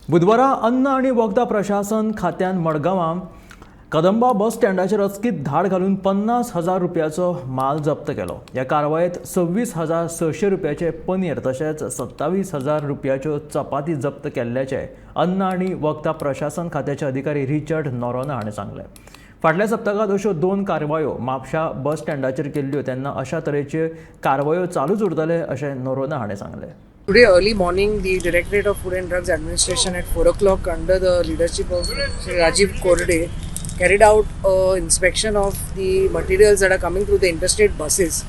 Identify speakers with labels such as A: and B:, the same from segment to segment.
A: बुधवारा अन्न आणि वखदा प्रशासन खात्यान मडगांवां कदंबा बस स्टँडाचेर अचकीत धाड घालून 50,000 रुपयाचो माल जप्त केलो. ह्या कारवायेंत 26,600 रुपयाचे पनीर तशेंच 27,000 रुपयाच्यो चपाती जप्त केल्ल्याचे अन्न आणि वखदा प्रशासन खात्याचे अधिकारी रिचर्ड नोरोना हाणें सांगलें. फाटल्या सप्तकांत अश्यो 2 कारवायो म्हापशा बस स्टँडाचेर केल्ल्यो तेन्ना अशा तरेच्यो कारवायो चालूच उरतले अशें नोरोना हाणें सांगलें.
B: Today early morning, the Directorate of Food and Drugs Administration at 4 o'clock under the leadership of Shri Rajiv Korde carried out inspection of the materials that are coming through the interstate buses.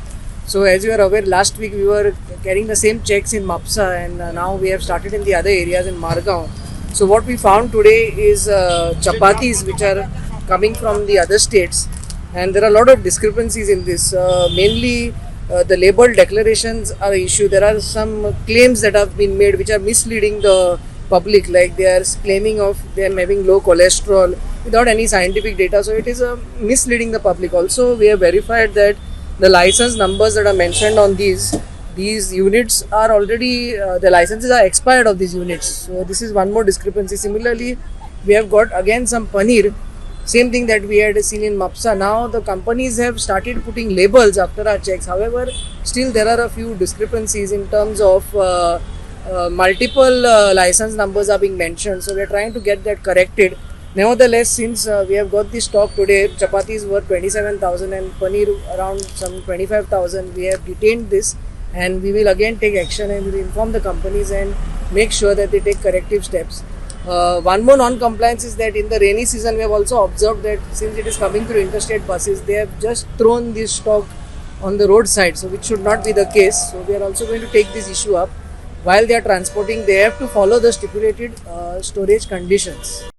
B: So as you are aware, last week we were carrying the same checks in Mapsa and now we have started in the other areas in Margaon. So what we found today is chapatis which are coming from the other states, and there are a lot of discrepancies in this. Mainly the label declarations are an issue. There are some claims that have been made which are misleading the public, like they are claiming of them having low cholesterol without any scientific data. So it is misleading the public. Also, we have verified that the license numbers that are mentioned on these units are already the licenses are expired of these units. So this is one more discrepancy. Similarly, we have got again some paneer. Same thing that we had seen in Mapsa. Now the companies have started putting labels after our checks. However, still there are a few discrepancies in terms of multiple license numbers are being mentioned. So we are trying to get that corrected. Nevertheless, since we have got this stock today, chapatis were 27,000 and paneer around some 25,000. We have detained this and we will again take action and we will inform the companies and make sure that they take corrective steps. One more non-compliance is that in the rainy season we have also observed that since it is coming through interstate buses, they have just thrown this stock on the roadside, so which should not be the case. So we are also going to take this issue up. While they are transporting, they have to follow the stipulated storage conditions.